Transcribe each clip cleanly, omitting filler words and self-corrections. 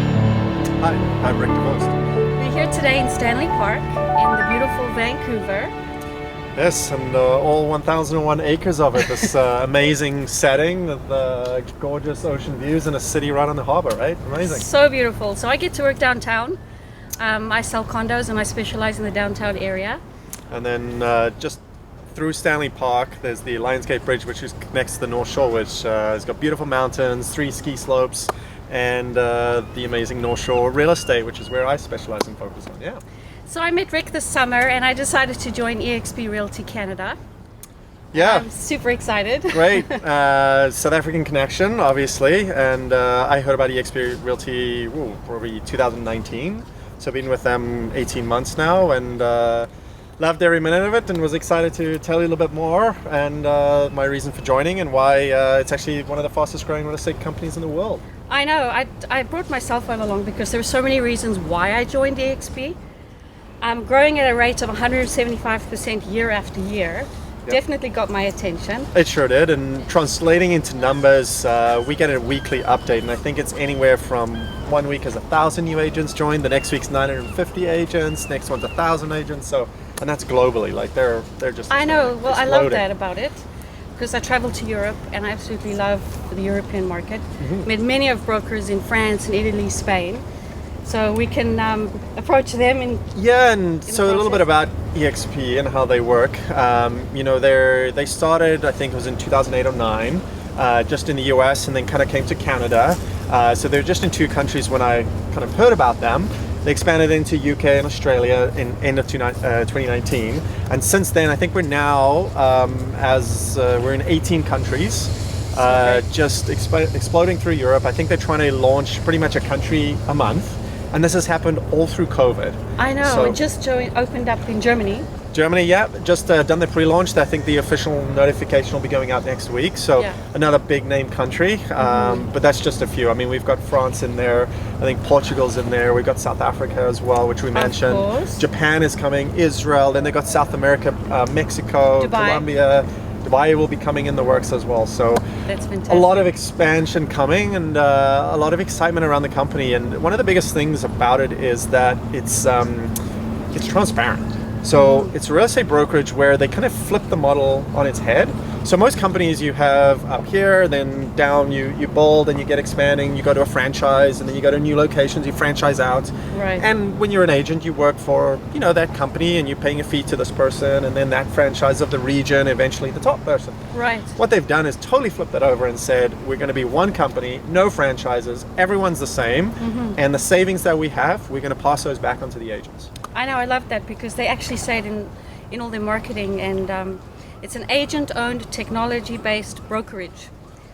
Hi, I'm Rick DeVost. We're here today in Stanley Park in the beautiful Vancouver. Yes, and all 1,001 acres of it. This amazing setting with gorgeous ocean views and a city right on the harbor, right? Amazing. So beautiful. So I get to work downtown. I sell condos and I specialize in the downtown area. And then just through Stanley Park, there's the Lionsgate Bridge, which connects to the North Shore, which has got beautiful mountains, 3 ski slopes, and the amazing North Shore real estate, which is where I specialize and focus on. Yeah. So I met Rick this summer and I decided to join EXP Realty Canada. Yeah. I'm super excited. Great. South African connection, obviously. And I heard about EXP Realty probably 2019. So I've been with them 18 months now and loved every minute of it and was excited to tell you a little bit more and my reason for joining and why it's actually one of the fastest growing real estate companies in the world. I know. I brought my cell phone along because there were so many reasons why I joined EXP. I'm growing at a rate of 175% year after year. Yep. Definitely got my attention. It sure did, and translating into numbers, we get a weekly update, and I think it's anywhere from 1 week is 1,000 new agents joined, the next week's 950 agents, next one's 1,000 agents, and that's globally, like they're just I know, well I love exploding. that about it because I traveled to Europe and I absolutely love the European market. Met many of brokers in France and Italy, Spain, so we can approach them in. Yeah, and so a little bit process. about EXP and how they work. They started, I think it was in 2008 or 9, just in the US, and then kind of came to Canada. So they're just in 2 countries when I kind of heard about them. They expanded into UK and Australia in end of 2019, and since then I think we're now we're in 18 countries. Just exploding through Europe. I think they're trying to launch pretty much a country a month. And this has happened all through COVID. I know, So- it just opened up in Germany. Germany, yeah, just done the pre-launch. I think the official notification will be going out next week. So Yeah. another big name country, but that's just a few. I mean, we've got France in there. I think Portugal's in there. We've got South Africa as well, which we mentioned. course. Japan is coming. Israel. Then they've got South America, Mexico, Dubai. Colombia. Dubai will be coming in the works as well. So That's fantastic. a lot of expansion coming and a lot of excitement around the company. And one of the biggest things about it is that it's transparent. So it's a real estate brokerage where they kind of flip the model on its head. So most companies you have up here, then down you build and you get expanding, you go to a franchise and then you go to new locations, you franchise out. Right. And when you're an agent, you work for, that company and you're paying a fee to this person and then that franchise of the region, eventually the top person. Right. What they've done is totally flipped that over and said, we're going to be one company, no franchises, everyone's the same, and the savings that we have, we're going to pass those back onto the agents. I know, I love that because they actually say it in all their marketing, and it's an agent-owned, technology-based brokerage.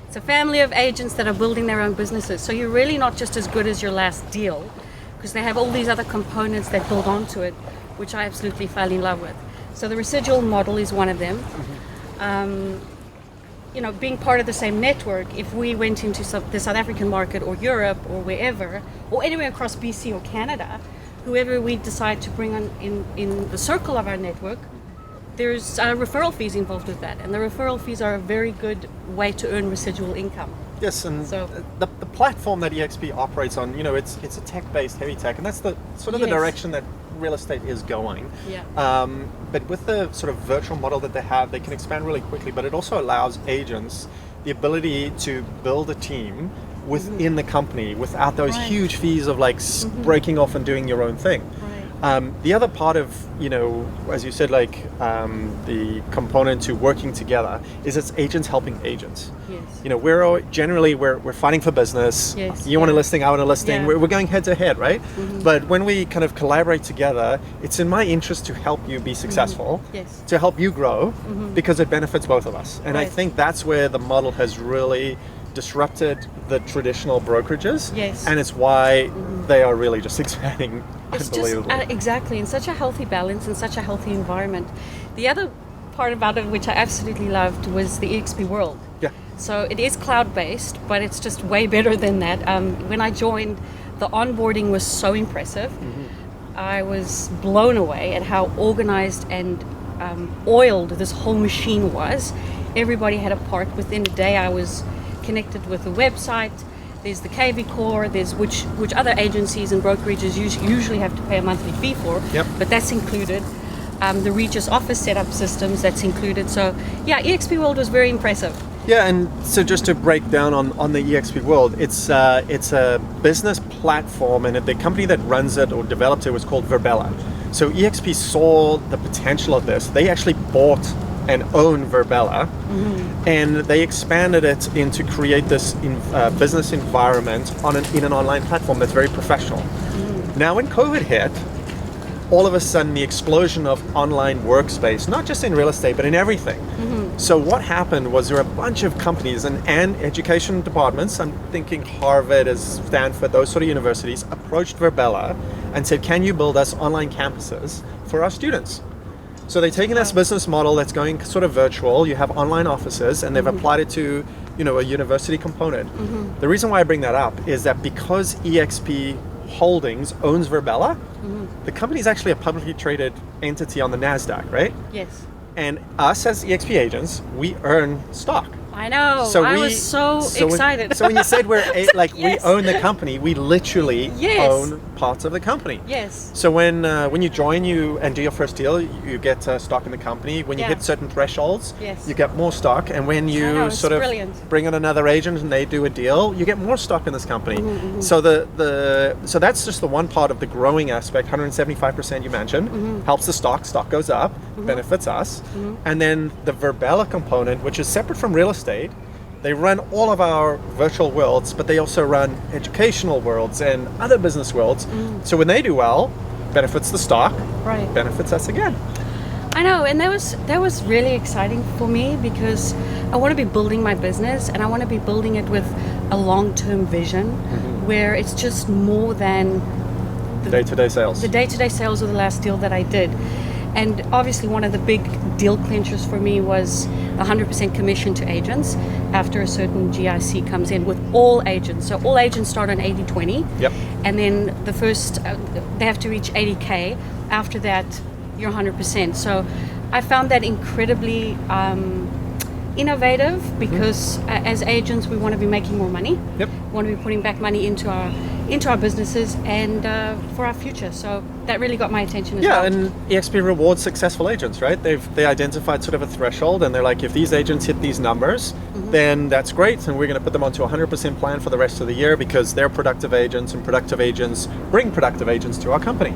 It's a family of agents that are building their own businesses. So you're really not just as good as your last deal, because they have all these other components that build onto it, which I absolutely fell in love with. So the residual model is one of them. Being part of the same network, if we went into the South African market or Europe or wherever, or anywhere across BC or Canada, whoever we decide to bring on in the circle of our network, there's referral fees involved with that. And the referral fees are a very good way to earn residual income. Yes, and So- the platform that EXP operates on, it's a tech-based, heavy tech, and that's the sort of the Yes. direction that real estate is going. Yeah. But with the sort of virtual model that they have, they can expand really quickly, but it also allows agents the ability to build a team within the company without those Right. huge fees of breaking off and doing your own thing. Right. The other part of, as you said, the component to working together is it's agents helping agents. Yes. We're fighting for business. Yes, You want a yeah. listing, I want a listing. Yeah. We're going head to head, right? But when we kind of collaborate together, it's in my interest to help you be successful, Yes. to help you grow, because it benefits both of us. And I Right. think that's where the model has really disrupted the traditional brokerages. Yes. And it's why they are really just expanding It's just unbelievably. exactly in such a healthy balance and such a healthy environment. The other part about it, which I absolutely loved, was the EXP world. Yeah. So it is cloud-based, but it's just way better than that. When I joined, the onboarding was so impressive. I was blown away at how organized and oiled this whole machine was. Everybody had a part. Within a day, I was connected with the website, there's the KV Core, there's which other agencies and brokerages usually have to pay a monthly fee for, Yep. but that's included. The Regis office setup systems, that's included. So yeah, EXP World was very impressive. Yeah, and so just to break down on the EXP World, it's a business platform, and the company that runs it or developed it was called Virbela. So EXP saw the potential of this. They actually bought and own Virbela, and they expanded it into create this business environment in an online platform that's very professional. Now, when COVID hit, all of a sudden the explosion of online workspace, not just in real estate, but in everything. So what happened was there were a bunch of companies and education departments, I'm thinking Harvard, Stanford, those sort of universities, approached Virbela and said, can you build us online campuses for our students? So they've taken this business model that's going sort of virtual. You have online offices, and they've applied it to, a university component. The reason why I bring that up is that because EXP Holdings owns Virbela, the company is actually a publicly traded entity on the NASDAQ, right? Yes. And us as EXP agents, we earn stock. I know. So I was so excited. So when you said Yes. we own the company, we literally Yes. own parts of the company. Yes. So when you join and do your first deal, you get stock in the company. When you Yeah. hit certain thresholds, Yes. you get more stock. And when I you know, it's sort of brilliant. bring in another agent and they do a deal, you get more stock in this company. So so that's just the one part of the growing aspect. 175% you mentioned helps the stock. Stock goes up, benefits us. And then the Virbela component, which is separate from real estate. They run all of our virtual worlds, but they also run educational worlds and other business worlds. So when they do well, benefits the stock, Right. benefits us again. I know, and that was really exciting for me because I want to be building my business, and I want to be building it with a long-term vision where it's just more than Day-to-day sales. the day-to-day sales of the last deal that I did. And obviously one of the big deal clinchers for me was 100% commission to agents after a certain GIC comes in with all agents. So all agents start on 80-20. Yep. And then the first, they have to reach 80K. After that, you're 100%. So I found that incredibly innovative because as agents, we want to be making more money. Yep. We want to be putting back money into our businesses and for our future. So that really got my attention as well. Yeah, and EXP rewards successful agents, right? They identified sort of a threshold, and they're like, if these agents hit these numbers, then that's great, and we're going to put them onto a 100% plan for the rest of the year because they're productive agents, and productive agents bring productive agents to our company.